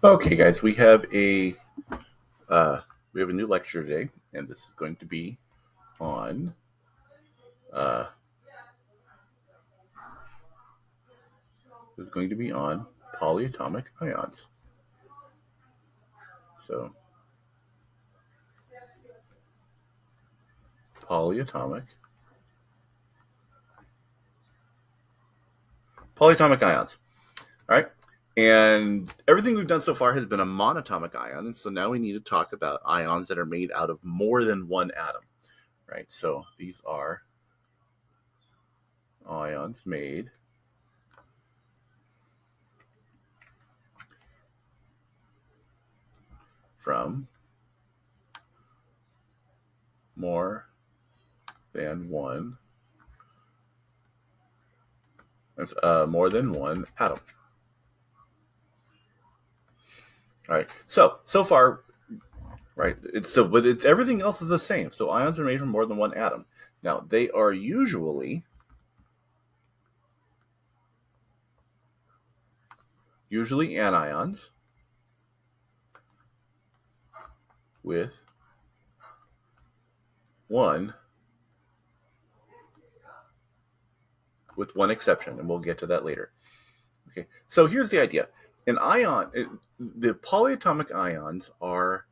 Okay, guys, we have a new lecture today, and this is going to be on uh, polyatomic ions. So, polyatomic ions. All right, and everything we've done so far has been a monatomic ion, and so now we need to talk about ions that are made out of more than one atom. Right. So these are ions made from more than one atom. All right. So far, right, but it's everything else is the same. So ions are made from more than one atom. Now they are usually anions with one exception, and we'll get to that later. Okay. So here's the idea: the polyatomic ions are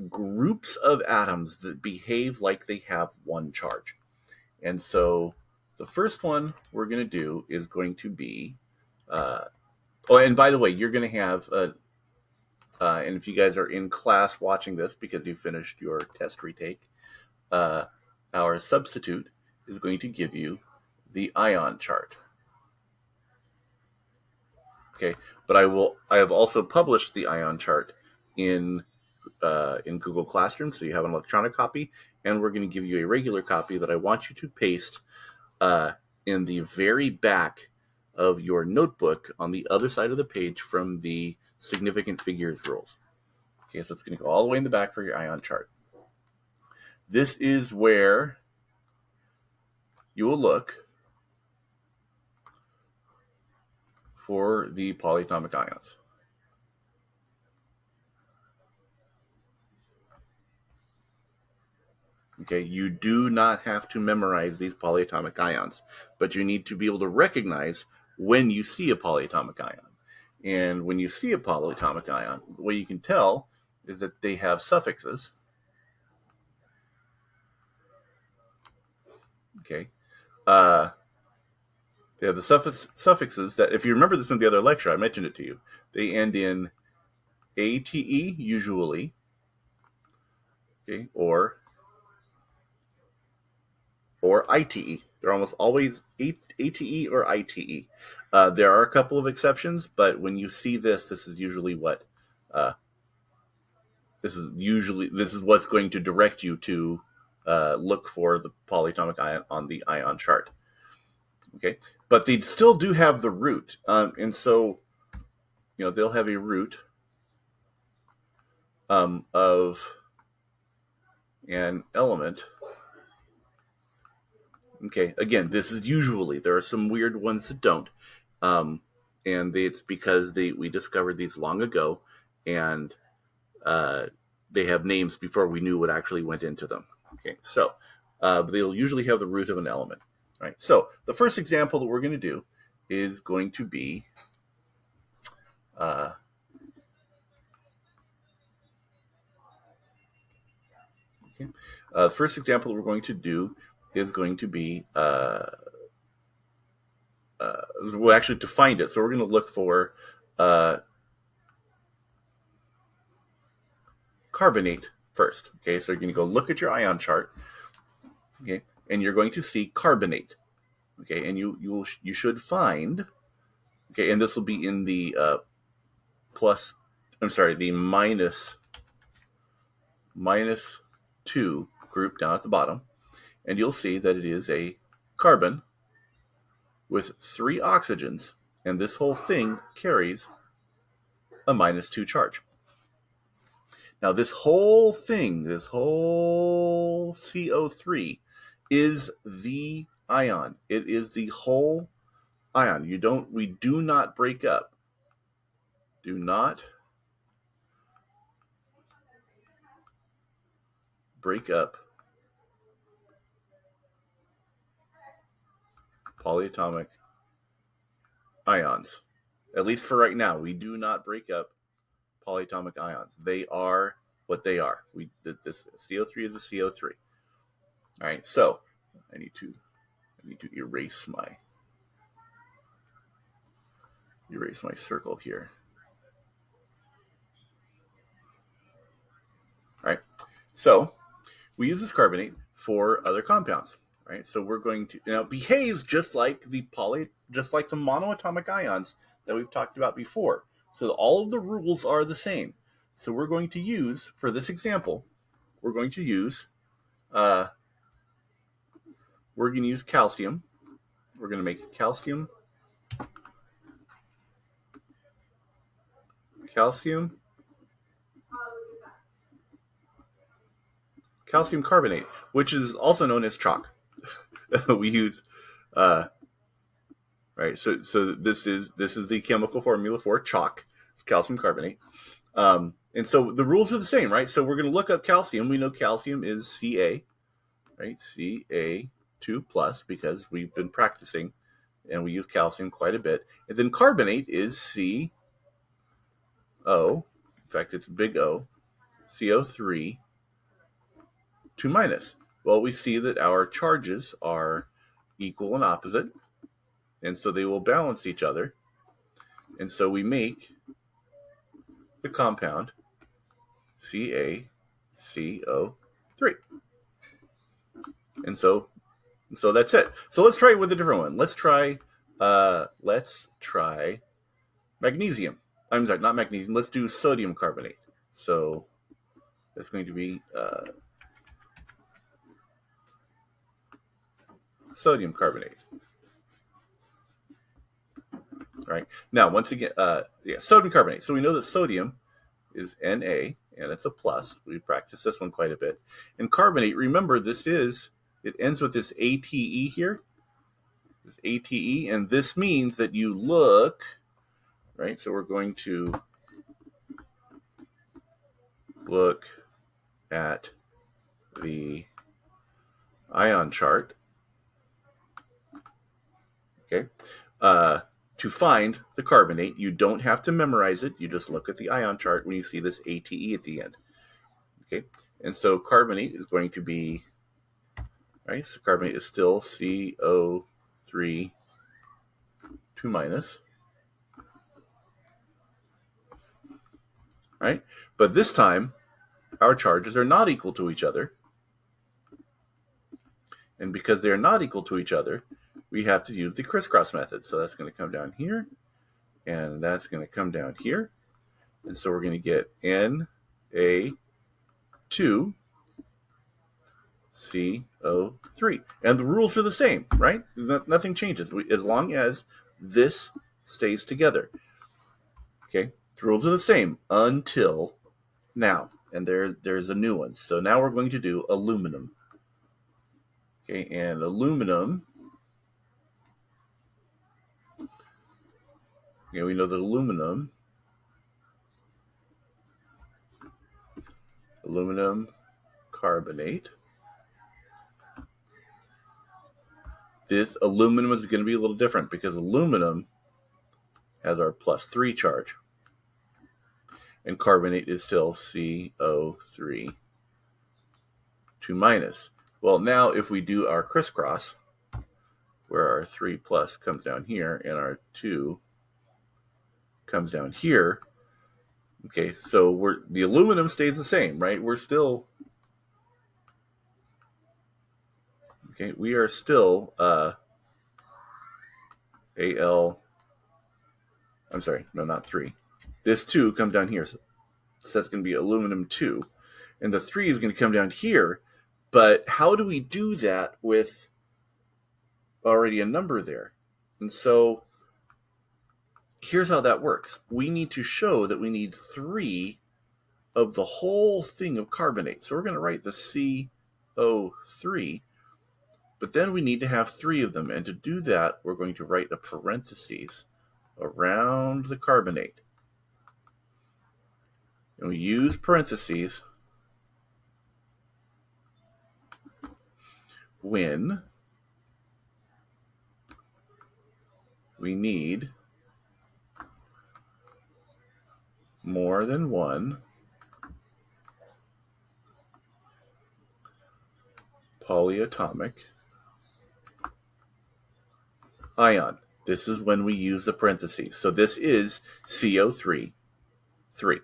groups of atoms that behave like they have one charge. And so the first one we're going to do is going to be, oh, and by the way, you're going to have, and if you guys are in class watching this because you finished your test retake, uh, our substitute is going to give you the ion chart. Okay, but I have also published the ion chart in Google Classroom, so you have an electronic copy, and we're going to give you a regular copy that I want you to paste in the very back of your notebook on the other side of the page from the significant figures rules. Okay, so it's going to go all the way in the back for your ion chart. This is where you will look for the polyatomic ions. Okay, you do not have to memorize these polyatomic ions, but you need to be able to recognize when you see a polyatomic ion. And when you see a polyatomic ion, the way you can tell is that they have suffixes. Okay. They have the suffixes that, if you remember this in the other lecture, I mentioned it to you. They end in ate usually, okay, or ite. They're almost always ate or ite. There are a couple of exceptions, but when you see this, this is usually what this is what's going to direct you to look for the polyatomic ion on the ion chart. Okay, but they still do have the root, and so they'll have a root of an element. Okay, again, this is usually. There are some weird ones that don't, and it's because we discovered these long ago, and they have names before we knew what actually went into them. Okay, so they'll usually have the root of an element. Right. So the first example that we're going to do is going to be okay. The first example that we're going to do is going to be well, actually, to find it. So we're going to look for carbonate first. Okay, so you're going to go look at your ion chart. Okay, and you're going to see carbonate. Okay, and you should find. Okay, and this will be in the the minus 2 group down at the bottom, and you'll see that it is a carbon with 3 oxygens, and this whole thing carries a -2 charge. Now, this whole thing, this whole CO3, is the ion. It is the whole ion. We do not break up. Do not break up polyatomic ions. At least for right now, we do not break up polyatomic ions. They are what they are. This CO3 is a CO3. All right, so I need to erase my circle here. All right, so we use this carbonate for other compounds. Right, so we're going to now it behaves just like the monoatomic ions that we've talked about before. So all of the rules are the same. So we're going to use, for this example, we're going to use calcium. We're going to make calcium carbonate, which is also known as chalk. We use right. So this is the chemical formula for chalk. It's calcium carbonate. And so the rules are the same, right? So we're going to look up calcium. We know calcium is Ca, right? Ca2 plus, because we've been practicing and we use calcium quite a bit. And then carbonate is CO. In fact, it's big O, CO3 2 minus. Well, we see that our charges are equal and opposite, and so they will balance each other. And so we make the compound CaCO3. And so that's it. So let's try it with a different one. Let's try magnesium. I'm sorry, not magnesium. Let's do sodium carbonate. So that's going to be sodium carbonate. Right. Now, once again, sodium carbonate. So we know that sodium is Na, and it's a plus. We practice this one quite a bit. And carbonate, remember, it ends with this ATE here. This ATE, and this means that you look, right? So we're going to look at the ion chart. Okay. To find the carbonate, you don't have to memorize it. You just look at the ion chart when you see this ATE at the end. Okay, and so carbonate is going to be, right? So carbonate is still CO3 2 minus, right? But this time, our charges are not equal to each other. And because they're not equal to each other, we have to use the crisscross method. So that's going to come down here, and that's going to come down here. And so we're going to get Na2 CO3. And the rules are the same, right? Nothing changes as long as this stays together. Okay, the rules are the same until now. And there's a new one. So now we're going to do aluminum. Okay, and aluminum, we know that aluminum carbonate. This aluminum is going to be a little different because aluminum has our +3 charge, and carbonate is still CO3 2 minus. Well, now if we do our crisscross, where our 3 plus comes down here and our 2 comes down here, okay, so the aluminum stays the same, right? We're still, okay, we are still I'm sorry, no, not 3. This 2 comes down here, so that's going to be aluminum 2. And the 3 is going to come down here, but how do we do that with already a number there? And so here's how that works. We need to show that we need 3 of the whole thing of carbonate. So we're going to write the CO3, but then we need to have 3 of them. And to do that, we're going to write a parentheses around the carbonate. And we use parentheses when we need more than one polyatomic ion. This is when we use the parentheses. So this is CO3, 3.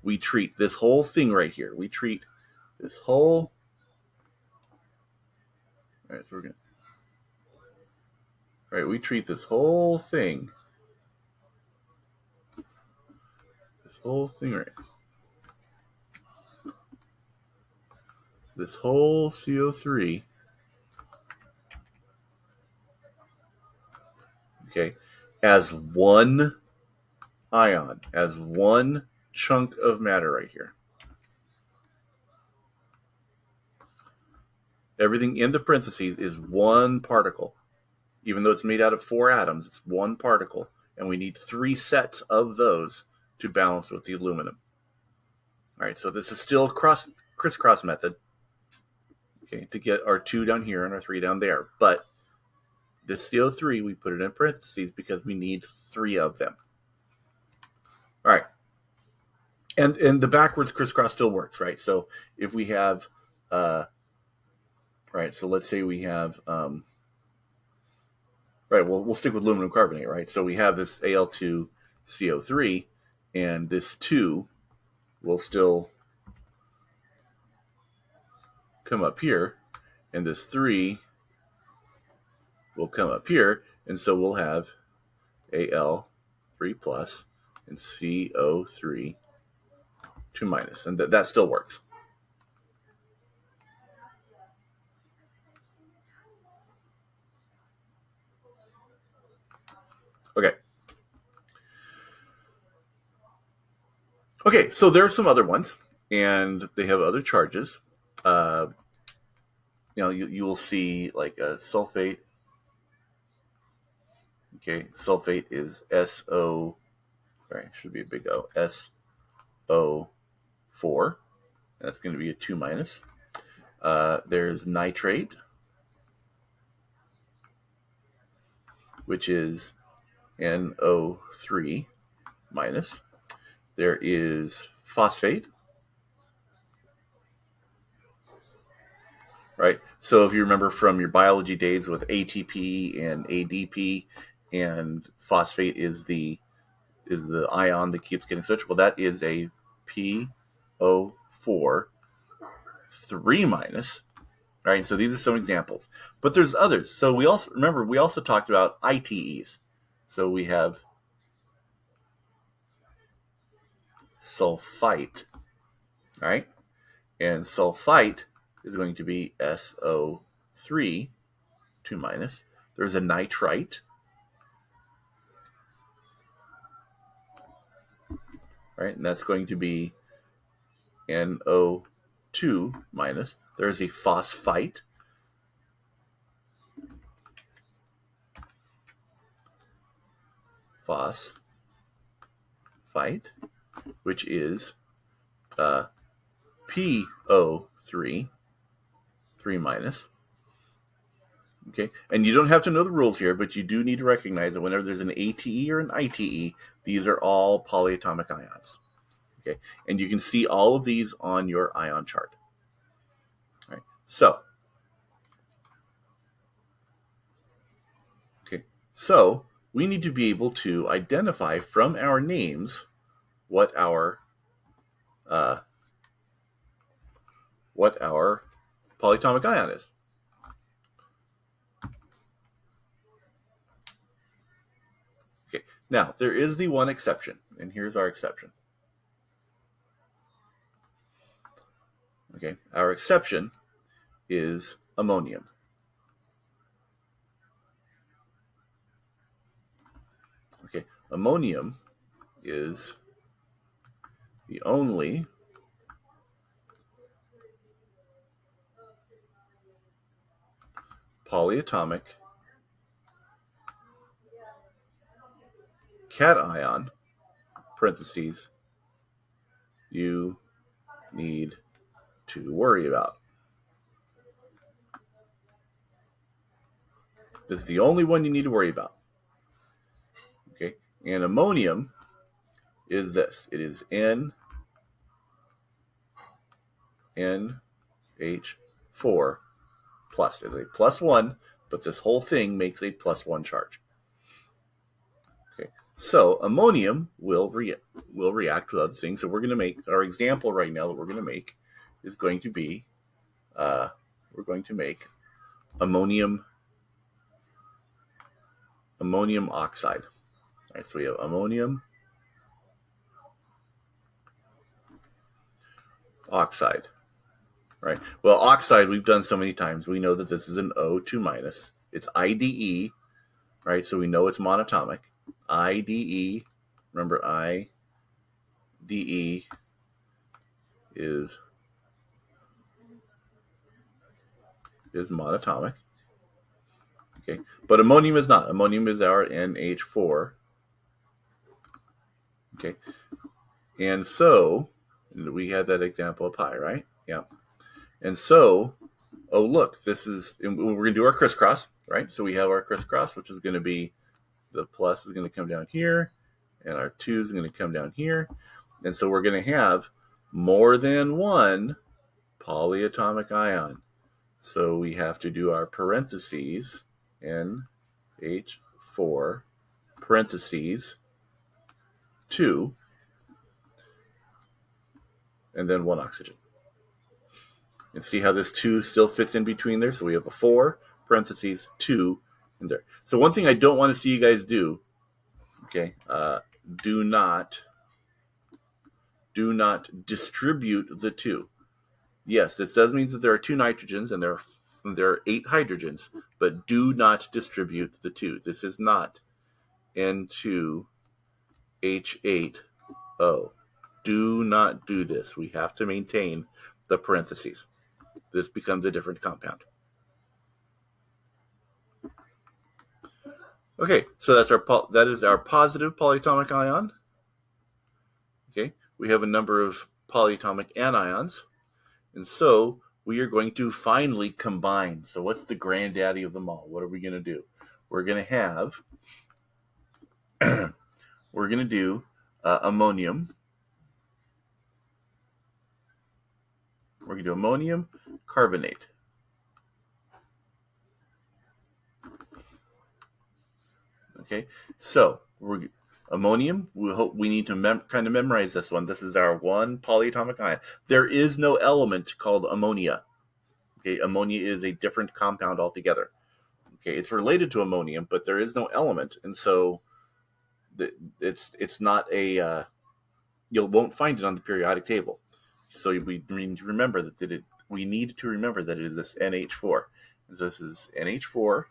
We treat this whole thing right here. We treat this whole... All right, so we're going to... All right, we treat this whole thing. This whole thing right. This whole CO3, okay, as one ion, as one chunk of matter right here. Everything in the parentheses is one particle. Even though it's made out of 4 atoms, it's one particle. And we need 3 sets of those to balance with the aluminum. All right, so this is still crisscross method. Okay, to get our 2 down here and our 3 down there. But this CO3, we put it in parentheses because we need 3 of them. All right. And the backwards crisscross still works, right? So if we have, right, so let's say we have, right, we'll stick with aluminum carbonate, right? So we have this Al2CO3, and this 2 will still come up here, and this 3 will come up here, and so we'll have Al3 plus and CO3 2 minus, and that still works. Okay. Okay, so there are some other ones, and they have other charges. You know, you will see like a sulfate. Okay, sulfate is SO, right, should be a big O, SO4. That's going to be a 2 minus. There's nitrate, which is NO3 minus. There is phosphate, right? So if you remember from your biology days with ATP and ADP, and phosphate is the ion that keeps getting switched. Well, that is a PO4 3 minus. All right, so these are some examples, but there's others. So we also talked about ITEs. So we have sulfite, all right, and sulfite is going to be SO3 2 minus. There's a nitrite, right, and that's going to be NO2 minus. There's a phosphite, which is PO3 3 minus. Okay, and you don't have to know the rules here, but you do need to recognize that whenever there's an ATE or an ITE, these are all polyatomic ions. Okay, and you can see all of these on your ion chart. All right, so we need to be able to identify from our names what our polyatomic ion is. Okay, now there is the one exception, and here's our exception. Okay, our exception is ammonium. Okay, ammonium is the only polyatomic cation, parentheses, you need to worry about. This is the only one you need to worry about. Okay, and ammonium is this. It is NH4 plus. It's a +1, but this whole thing makes a +1 charge. Okay, so ammonium will react with other things. So we're going to make our example right now that we're going to make is going to be we're going to make ammonium oxide. All right, so we have ammonium oxide. Right. Well, oxide we've done so many times. We know that this is an O2-. It's IDE, right? So we know it's monatomic. IDE, remember IDE is monatomic. Okay, but ammonium is not. Ammonium is our NH4. Okay, and so we had that example of pi, right? Yeah. And so, oh look, this is, we're going to do our crisscross, right? So we have our crisscross, which is going to be, the plus is going to come down here, and our 2 is going to come down here. And so we're going to have more than one polyatomic ion. So we have to do our parentheses, NH4, parentheses, 2, and then 1 oxygen. And see how this 2 still fits in between there? So we have a 4, parentheses, 2, in there. So one thing I don't want to see you guys do, okay, do not distribute the 2. Yes, this does mean that there are 2 nitrogens and there are 8 hydrogens, but do not distribute the 2. This is not N2H8O. Do not do this. We have to maintain the parentheses. This becomes a different compound. Okay, so that is our positive polyatomic ion. Okay, we have a number of polyatomic anions, and so we are going to finally combine. So what's the granddaddy of them all? What are we going to do? We're going to have, we're going to do ammonium. We're going to do ammonium carbonate. Okay, so ammonium, we need to kind of memorize this one. This is our one polyatomic ion. There is no element called ammonia. Okay, ammonia is a different compound altogether. Okay, it's related to ammonium, but there is no element, and so it's not a you won't find it on the periodic table. So we need to remember that it is this NH4. So this is NH4.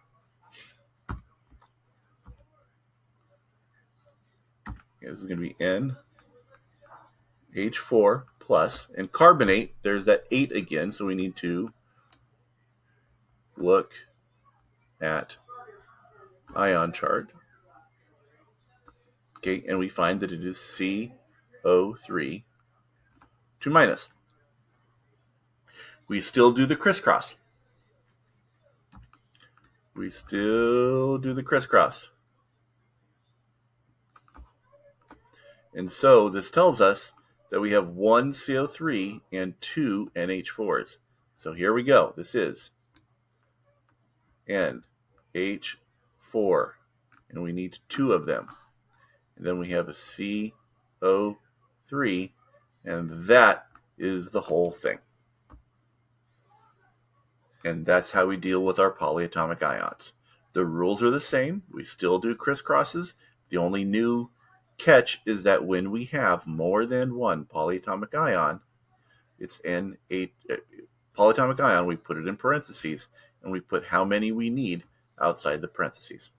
This is going to be NH4 plus, and carbonate, there's that 8 again, so we need to look at ion chart. Okay, and we find that it is CO3 2-. We still do the crisscross. And so this tells us that we have 1 CO3 and 2 NH4s. So here we go. This is NH4, and we need 2 of them. And then we have a CO3, and that is the whole thing. And that's how we deal with our polyatomic ions. The rules are the same. We still do crisscrosses. The only new catch is that when we have more than one polyatomic ion, it's N8 polyatomic ion, we put it in parentheses, and we put how many we need outside the parentheses.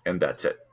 And that's it.